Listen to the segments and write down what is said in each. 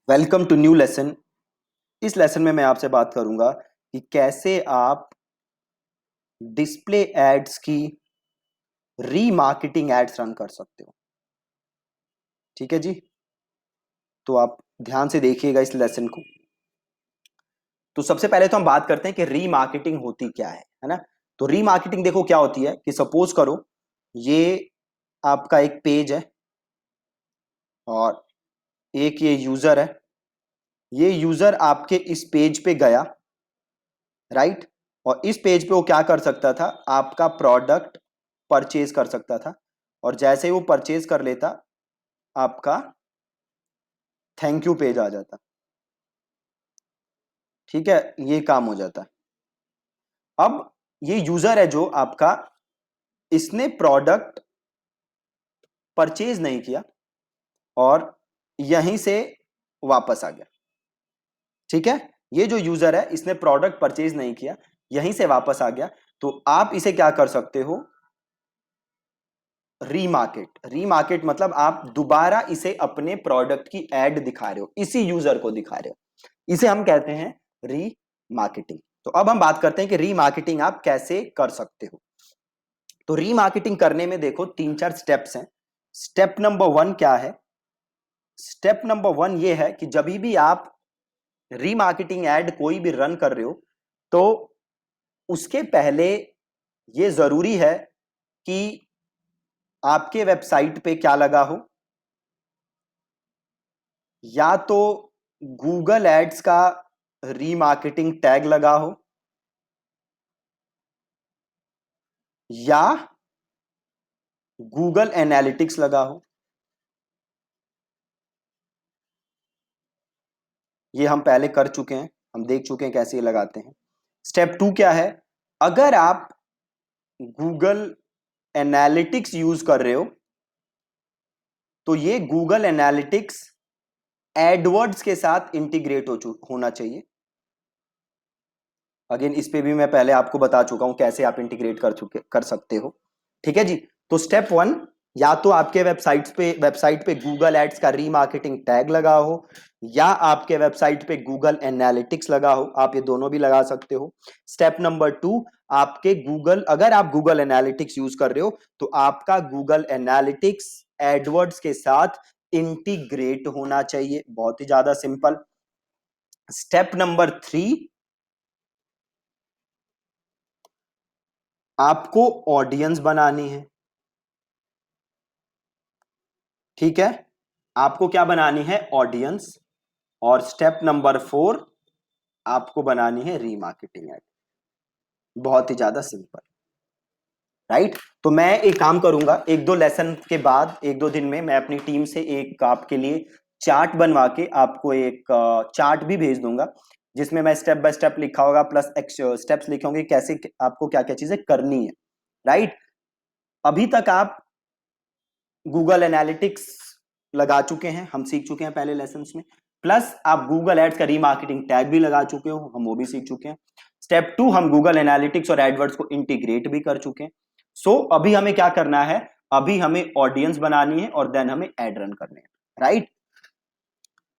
Welcome to new lesson. इस lesson में मैं आपसे बात करूंगा कि कैसे आप डिस्प्ले एड्स की रीमार्केटिंग एड्स रन कर सकते हो। ठीक है जी, तो आप ध्यान से देखिएगा इस लेसन को। तो सबसे पहले तो हम बात करते हैं कि रीमार्केटिंग होती क्या है ना। तो रीमार्केटिंग देखो क्या होती है कि सपोज करो ये आपका एक पेज है और एक ये यूजर है। ये यूजर आपके इस पेज पे गया, राइट। और इस पेज पे वो क्या कर सकता था, आपका प्रोडक्ट परचेज कर सकता था। और जैसे ही वो परचेज कर लेता, आपका थैंक यू पेज आ जाता। ठीक है, ये काम हो जाता। अब ये यूजर है जो आपका, इसने प्रोडक्ट परचेज नहीं किया और यहीं से वापस आ गया। ठीक है, ये जो यूजर है इसने प्रोडक्ट परचेज नहीं किया, यहीं से वापस आ गया। तो आप इसे क्या कर सकते हो, रीमार्केट। रीमार्केट मतलब आप दोबारा इसे अपने प्रोडक्ट की एड दिखा रहे हो, इसी यूजर को दिखा रहे हो। इसे हम कहते हैं रीमार्केटिंग। तो अब हम बात करते हैं कि रीमार्केटिंग आप कैसे कर सकते हो। तो रीमार्केटिंग करने में देखो तीन चार स्टेप्स हैं। स्टेप नंबर 1 क्या है? स्टेप नंबर 1 ये है कि जब भी आप रीमार्केटिंग एड कोई भी रन कर रहे हो, तो उसके पहले ये जरूरी है कि आपके वेबसाइट पे क्या लगा हो, या तो गूगल एड्स का रीमार्केटिंग टैग लगा हो, या गूगल एनालिटिक्स लगा हो। ये हम पहले कर चुके हैं, हम देख चुके हैं कैसे ये लगाते हैं। स्टेप 2 क्या है? अगर आप गूगल एनालिटिक्स यूज कर रहे हो, तो ये गूगल एनालिटिक्स एडवर्ड्स के साथ इंटीग्रेट होना चाहिए। अगेन इस पे भी मैं पहले आपको बता चुका हूं कैसे आप इंटीग्रेट कर सकते हो। ठीक है जी। तो स्टेप 1, या तो आपके वेबसाइट पे गूगल एड्स का रीमार्केटिंग टैग लगा हो, या आपके वेबसाइट पे गूगल एनालिटिक्स लगा हो। आप ये दोनों भी लगा सकते हो। स्टेप नंबर 2, आपके गूगल, अगर आप गूगल एनालिटिक्स यूज कर रहे हो, तो आपका गूगल एनालिटिक्स एडवर्ड्स के साथ इंटीग्रेट होना चाहिए। बहुत ही ज्यादा सिंपल। स्टेप नंबर 3, आपको ऑडियंस बनानी है। ठीक है, आपको क्या बनानी है? ऑडियंस। और स्टेप नंबर 4, आपको बनानी है रीमार्केटिंग एड। बहुत ही ज्यादा सिंपल, राइट। तो मैं एक काम करूंगा, एक दो लेसन के बाद, एक दो दिन में मैं अपनी टीम से एक आपके लिए चार्ट बनवा के आपको एक चार्ट भी भेज दूंगा, जिसमें मैं स्टेप बाय स्टेप लिखा होगा, प्लस स्टेप्स लिखे होंगे कैसे आपको क्या क्या चीजें करनी है, राइट। अभी तक आप गूगल एनालिटिक्स लगा चुके हैं, हम सीख चुके हैं पहले लेसन्स में। प्लस आप गूगल एड्स का रीमार्केटिंग टैग भी लगा चुके हो, हम वो भी सीख चुके हैं। स्टेप 2, हम गूगल एनालिटिक्स और एडवर्ड्स को इंटीग्रेट भी कर चुके हैं। सो अभी हमें क्या करना है? अभी हमें ऑडियंस बनानी है और देन हमें एड रन करने हैं, राइट।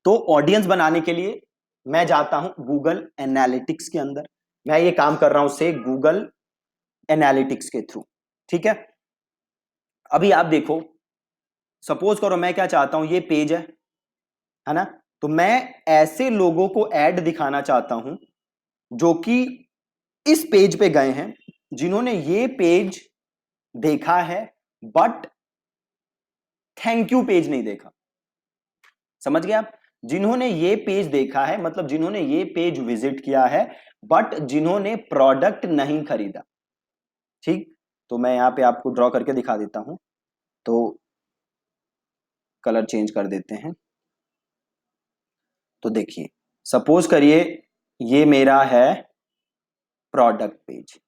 तो ऑडियंस बनाने के लिए मैं जाता हूं गूगल एनालिटिक्स के अंदर। मैं ये काम कर रहा हूं से गूगल एनालिटिक्स के थ्रू। ठीक है, अभी आप देखो, सपोज करो मैं क्या चाहता हूं, ये पेज है ना। तो मैं ऐसे लोगों को ऐड दिखाना चाहता हूं जो कि इस पेज पे गए हैं, जिन्होंने ये पेज देखा है, बट थैंक यू पेज नहीं देखा। समझ गए आप? जिन्होंने ये पेज देखा है मतलब जिन्होंने ये पेज विजिट किया है, बट जिन्होंने प्रोडक्ट नहीं खरीदा। ठीक, तो मैं यहां पे आपको ड्रॉ करके दिखा देता हूं। तो कलर चेंज कर देते हैं। तो देखिए, सपोज करिए ये मेरा है प्रोडक्ट पेज।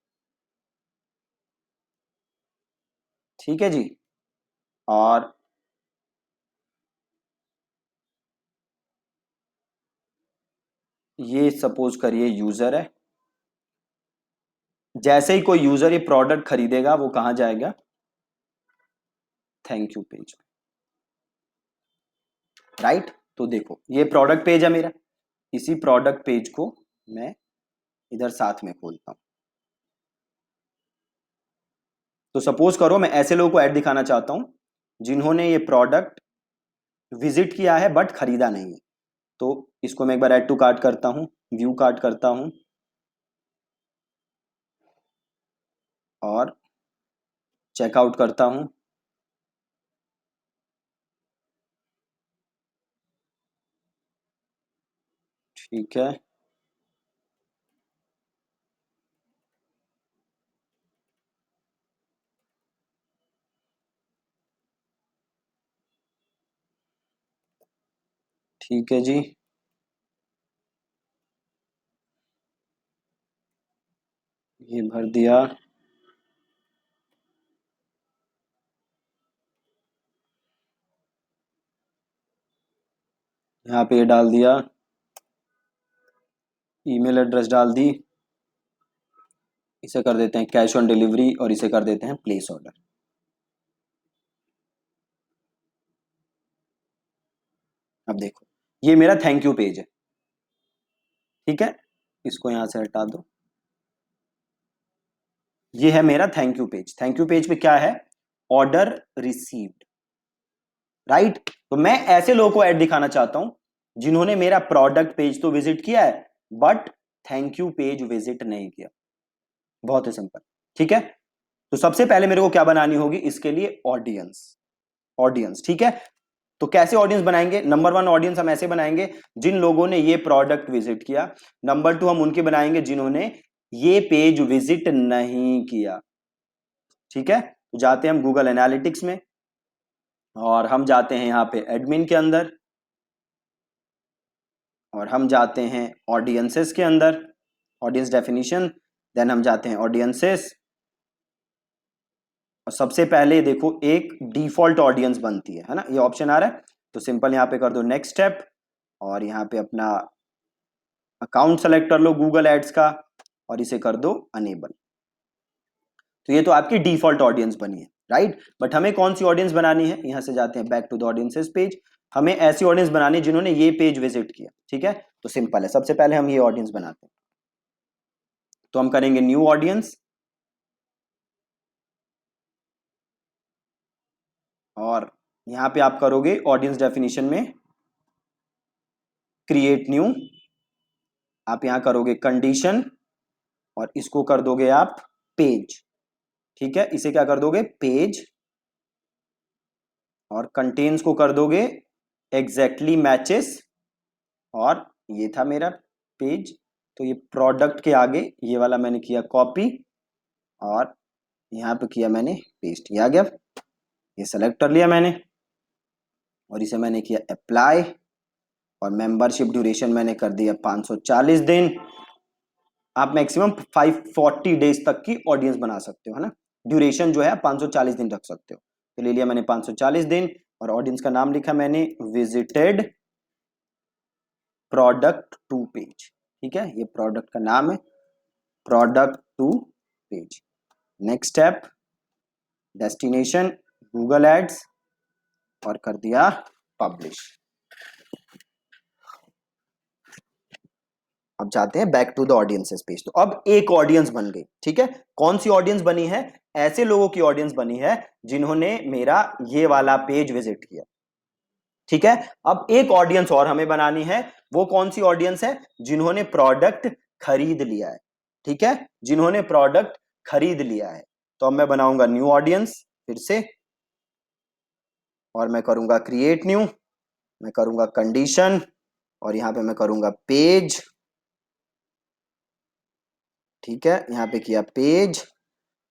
ठीक है जी। और ये सपोज करिए यूजर है। जैसे ही कोई यूजर ये प्रोडक्ट खरीदेगा, वो कहां जाएगा? Thank you page, right. तो देखो ये प्रोडक्ट पेज है मेरा, इसी प्रोडक्ट पेज को मैं इधर साथ में खोलता हूं। तो सपोज करो मैं ऐसे लोगों को ऐड दिखाना चाहता हूं जिन्होंने ये प्रोडक्ट विजिट किया है बट खरीदा नहीं है। तो इसको मैं एक बार ऐड टू कार्ट करता हूं, व्यू कार्ट करता हूं और चेकआउट करता हूं। ठीक है, ठीक है जी, ये भर दिया। यहाँ पे ये डाल दिया, ईमेल एड्रेस डाल दी। इसे कर देते हैं कैश ऑन डिलीवरी और इसे कर देते हैं प्लेस ऑर्डर। अब देखो ये मेरा थैंक यू पेज है। ठीक है, इसको यहां से हटा दो। ये है मेरा thank you page. Thank you page पे क्या है? Order received, right. तो मैं ऐसे लोगों को ऐड दिखाना चाहता हूं जिन्होंने मेरा प्रोडक्ट पेज तो विजिट किया है but thank you page visit नहीं किया। बहुत ही सिंपल। ठीक है, तो सबसे पहले मेरे को क्या बनानी होगी इसके लिए? ऑडियंस। ऑडियंस, ठीक है। तो कैसे ऑडियंस बनाएंगे? नंबर वन ऑडियंस हम ऐसे बनाएंगे जिन लोगों ने ये प्रोडक्ट विजिट किया। नंबर टू हम उनके बनाएंगे जिन्होंने ये पेज विजिट नहीं किया। ठीक है, तो जाते हैं हम गूगल एनालिटिक्स में और हम जाते हैं यहां पे एडमिन के अंदर और हम जाते हैं ऑडियंसेस के अंदर, ऑडियंस डेफिनेशन। देन हम जाते हैं ऑडियंसेस और सबसे पहले देखो एक डिफॉल्ट ऑडियंस बनती है ना, ये ऑप्शन आ रहा है। तो सिंपल यहां पे कर दो नेक्स्ट स्टेप और यहां पे अपना अकाउंट सेलेक्ट कर लो गूगल एड्स का और इसे कर दो अनेबल। तो ये तो आपकी डिफॉल्ट ऑडियंस बनी है, राइट। बट हमें कौन सी ऑडियंस बनानी है? यहां से जाते हैं back to the audiences page. हमें ऐसी ऑडियंस बनानी है जिन्होंने ये पेज विजिट किया। ठीक है, तो सिंपल है, सबसे पहले हम ये ऑडियंस बनाते हैं। तो हम करेंगे न्यू ऑडियंस और यहां पे आप करोगे ऑडियंस डेफिनेशन में क्रिएट न्यू। आप यहां करोगे कंडीशन और इसको कर दोगे आप पेज। ठीक है, इसे क्या कर दोगे? पेज। और कंटेन्स को कर दोगे एग्जैक्टली मैचेस। और ये था मेरा पेज, तो ये प्रोडक्ट के आगे ये वाला मैंने किया कॉपी और यहां पे किया मैंने पेस्ट। ये आ गया, ये सेलेक्ट कर लिया मैंने और इसे मैंने किया अप्लाई और मेंबरशिप ड्यूरेशन मैंने कर दिया 540 दिन। आप मैक्सिमम 540 डेज तक की ऑडियंस बना सकते हो, है ना। ड्यूरेशन जो है 540 दिन रख सकते हो। तो ले लिया मैंने 540 दिन और ऑडियंस का नाम लिखा मैंने विजिटेड प्रोडक्ट टू पेज। ठीक है, ये प्रोडक्ट का नाम है, product to page. Next step destination Google ads और कर दिया पब्लिश। अब जाते हैं back to the audiences page. तो अब एक ऑडियंस बन गई। ठीक है, कौन सी ऑडियंस बनी है? ऐसे लोगों की ऑडियंस बनी है जिन्होंने मेरा ये वाला पेज विजिट किया। ठीक है, अब एक ऑडियंस और हमें बनानी है। वो कौन सी ऑडियंस है? जिन्होंने प्रोडक्ट खरीद लिया है। ठीक है, जिन्होंने प्रोडक्ट खरीद लिया है। तो अब मैं बनाऊंगा न्यू ऑडियंस फिर से और मैं करूंगा क्रिएट न्यू, मैं करूंगा कंडीशन और यहां पे मैं करूंगा पेज। ठीक है, यहां पे किया पेज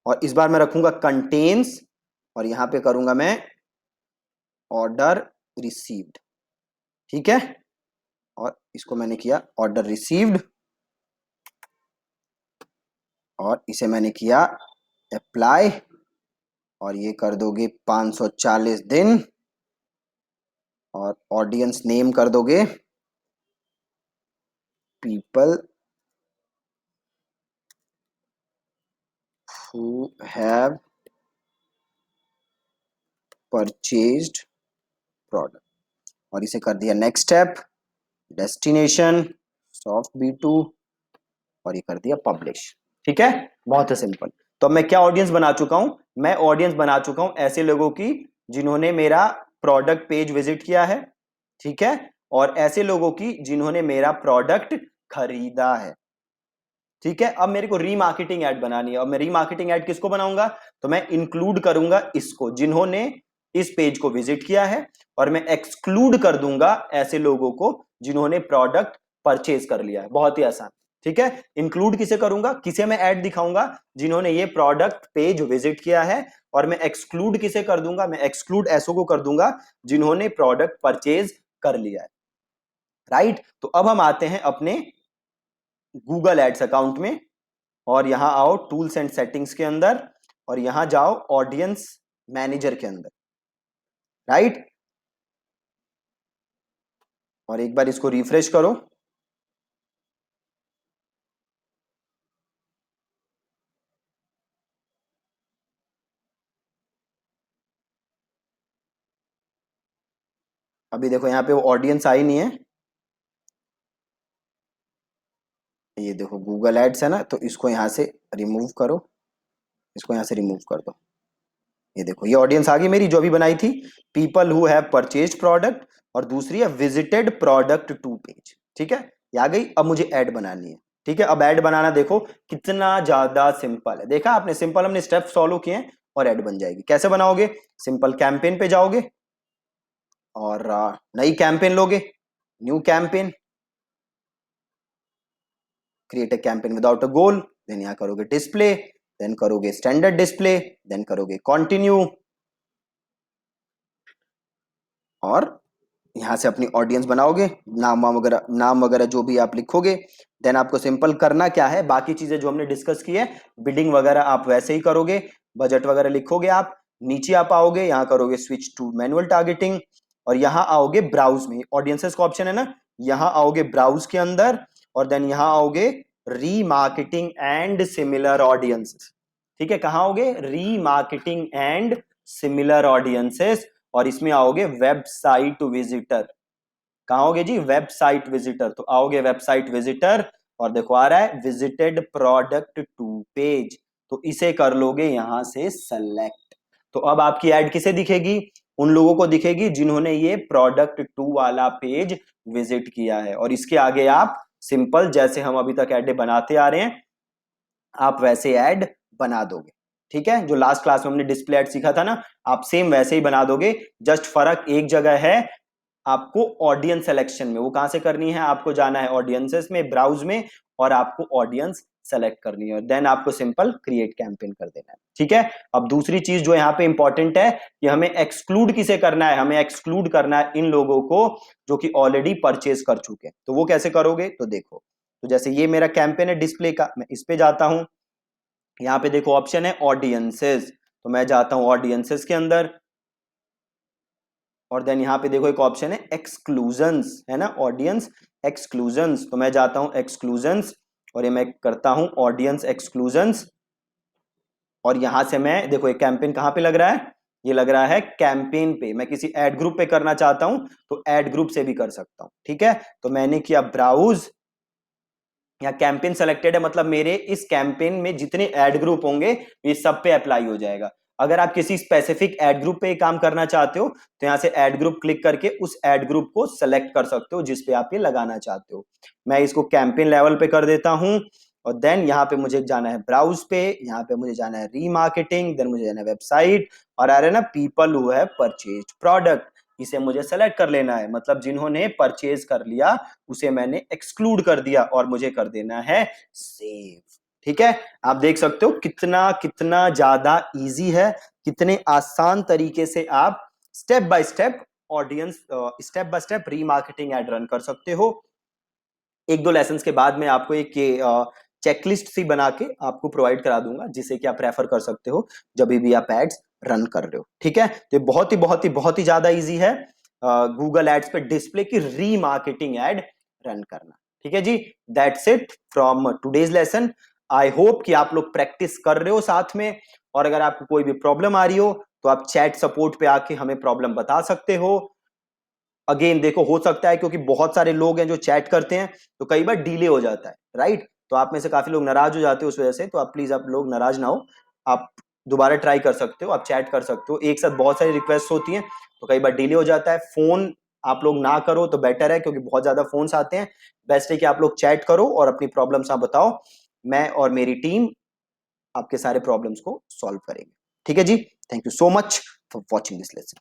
और इस बार मैं रखूंगा कंटेन्स और यहां पे करूंगा मैं ऑर्डर रिसीव्ड। ठीक है, और इसको मैंने किया ऑर्डर रिसीव्ड और इसे मैंने किया अप्लाई और ये कर दोगे 540 दिन और ऑडियंस नेम कर दोगे people who have purchased product. और इसे कर दिया next step, destination, soft B2, और ये कर दिया पब्लिश। ठीक है, बहुत ही सिंपल। तो अब मैं क्या ऑडियंस बना चुका हूं, मैं ऑडियंस बना चुका हूं ऐसे लोगों की जिन्होंने मेरा प्रोडक्ट पेज विजिट किया है, ठीक है, और ऐसे लोगों की जिन्होंने मेरा प्रोडक्ट खरीदा है। ठीक है, अब मेरे को रीमार्केटिंग ऐड बनानी है। और मैं रीमार्केटिंग ऐड किसको बनाऊंगा, तो मैं इंक्लूड करूंगा इसको जिन्होंने इस पेज को विजिट किया है, और मैं एक्सक्लूड कर दूंगा ऐसे लोगों को जिन्होंने प्रोडक्ट परचेज कर लिया है। बहुत ही आसान। ठीक है, इंक्लूड किसे करूंगा, किसे मैं ऐड दिखाऊंगा, जिन्होंने ये प्रोडक्ट पेज विजिट किया है, और मैं एक्सक्लूड किसे कर दूंगा, मैं एक्सक्लूड ऐसों को कर दूंगा जिन्होंने प्रोडक्ट परचेज कर लिया है। राइट, तो अब हम आते हैं अपने गूगल एड्स अकाउंट में, और यहां आओ टूल्स एंड सेटिंग्स के अंदर, और यहां जाओ ऑडियंस मैनेजर के अंदर। राइट, और एक बार इसको रिफ्रेश करो। अभी देखो यहाँ पे वो ऑडियंस आई नहीं है, ये देखो गूगल एड्स है ना, तो इसको यहां से रिमूव करो, इसको यहां से रिमूव कर दो। ये देखो ये ऑडियंस आ गई मेरी जो अभी बनाई थी, people who have purchase product, और दूसरी है विजिटेड प्रोडक्ट टू पेज। ठीक है, ये आ गई। अब मुझे ऐड बनानी है। ठीक है, अब ऐड बनाना देखो कितना ज्यादा सिंपल है। देखा आपने, सिंपल हमने स्टेप फॉलो किए हैं और ऐड बन जाएगी। कैसे बनाओगे, सिंपल कैंपेन पे जाओगे और नई कैंपेन लोगे, new campaign, create a campaign without a goal, then यहां करोगे डिस्प्ले, देन करोगे स्टैंडर्ड डिस्प्ले, देन करोगे कंटिन्यू, और यहां से अपनी ऑडियंस बनाओगे, नाम वगैरह जो भी आप लिखोगे। देन आपको सिंपल करना क्या है, बाकी चीजें जो हमने डिस्कस की है, बिडिंग वगैरह आप वैसे ही करोगे, बजट वगैरह लिखोगे आप। नीचे आप आओगे, यहाँ करोगे स्विच टू मैनुअल टारगेटिंग, और यहाँ आओगे ब्राउज में, ऑडियंसेस का ऑप्शन है ना, यहाँ आओगे ब्राउज के अंदर, और देन यहाँ आओगे रीमार्केटिंग एंड सिमिलर ऑडियंसेस। ठीक है, कहाँ आओगे, रीमार्केटिंग एंड सिमिलर ऑडियंसेस, और इसमें आओगे वेबसाइट विजिटर। कहाँ आओगे जी, वेबसाइट विजिटर, तो आओगे वेबसाइट विजिटर, और देखो आ रहा है विजिटेड प्रोडक्ट टू पेज, तो इसे कर लोगे यहां से सेलेक्ट। तो अब आपकी ऐड किसे दिखेगी, उन लोगों को दिखेगी जिन्होंने ये प्रोडक्ट टू वाला पेज विजिट किया है। और इसके आगे आप सिंपल जैसे हम अभी तक ऐड बनाते आ रहे हैं, आप वैसे ऐड बना दोगे। ठीक है, जो लास्ट क्लास में हमने डिस्प्ले ऐड सीखा था ना, आप सेम वैसे ही बना दोगे। जस्ट फर्क एक जगह है, आपको ऑडियंस सिलेक्शन में, वो कहां से करनी है, आपको जाना है ऑडियंसेस में, ब्राउज में, और आपको ऑडियंस सेलेक्ट करनी है, देन आपको सिंपल क्रिएट कैंपेन कर देना है। ठीक है, अब दूसरी चीज जो यहाँ पे इंपॉर्टेंट है कि हमें एक्सक्लूड किसे करना है, हमें एक्सक्लूड करना है इन लोगों को जो कि ऑलरेडी परचेज कर चुके हैं। तो वो कैसे करोगे, तो देखो, तो जैसे ये मेरा कैंपेन है डिस्प्ले का, मैं इस पे जाता हूं, यहाँ पे देखो ऑप्शन है ऑडियंसेस, तो मैं जाता हूं ऑडियंसेस के अंदर, और देन यहाँ पे देखो एक ऑप्शन है एक्सक्लूजन्स, है ना, ऑडियंस एक्सक्लूजन्स, तो मैं जाता हूं एक्सक्लूजन्स, और ये मैं करता हूं ऑडियंस एक्सक्लूजन्स, और यहां से मैं देखो एक कैंपेन कहां पे लग रहा है, ये लग रहा है कैंपेन पे। मैं किसी एड ग्रुप पे करना चाहता हूं तो एड ग्रुप से भी कर सकता हूं। ठीक है, तो मैंने किया ब्राउज, यहाँ कैंपेन सेलेक्टेड है, मतलब मेरे इस कैंपेन में जितने एड ग्रुप होंगे ये सब पे अप्लाई हो जाएगा। अगर आप किसी स्पेसिफिक एड ग्रुप पे काम करना चाहते हो तो यहाँ से एड ग्रुप क्लिक करके उस एड ग्रुप को सेलेक्ट कर सकते हो जिस पे आप ये लगाना चाहते हो। मैं इसको कैंपेन लेवल पे कर देता हूं, और देन यहाँ पे मुझे जाना है ब्राउज पे, यहाँ पे मुझे जाना है रीमार्केटिंग, देन मुझे जाना है वेबसाइट, और आ रहा है ना people who have purchased product, इसे मुझे सेलेक्ट कर लेना है, मतलब जिन्होंने परचेज कर लिया उसे मैंने एक्सक्लूड कर दिया, और मुझे कर देना है सेव। ठीक है, आप देख सकते हो कितना कितना ज्यादा इजी है, कितने आसान तरीके से आप step by step audience, step by step remarketing ad run कर सकते हो। एक दो लेसन के बाद में आपको एक चेकलिस्ट सी बना के आपको प्रोवाइड करा दूंगा जिसे कि आप रेफर कर सकते हो जब भी आप एड्स रन कर रहे हो। ठीक है, तो बहुत ही ज्यादा इजी है गूगल एड्स पे डिस्प्ले की रीमार्केटिंग एड रन करना। ठीक है जी, that's it from today's lesson. I hope कि आप लोग प्रैक्टिस कर रहे हो साथ में, और अगर आपको कोई भी प्रॉब्लम आ रही हो तो आप चैट सपोर्ट पे आके हमें प्रॉब्लम बता सकते हो। अगेन देखो, हो सकता है क्योंकि बहुत सारे लोग हैं जो चैट करते हैं तो कई बार डिले हो जाता है, राइट? तो आप में से काफी लोग नाराज हो जाते हो उस वजह से, तो आप प्लीज, आप लोग नाराज ना हो, आप दोबारा ट्राई कर सकते हो, आप चैट कर सकते हो। एक साथ बहुत सारी रिक्वेस्ट होती हैं तो कई बार डिले हो जाता है। फोन आप लोग ना करो तो बेटर है, क्योंकि बहुत ज्यादा फोन्स आते हैं। बेस्ट है कि आप लोग चैट करो और अपनी प्रॉब्लम्स आप बताओ, मैं और मेरी टीम आपके सारे प्रॉब्लम्स को सॉल्व करेंगे। ठीक है जी, thank you so much for watching this lesson.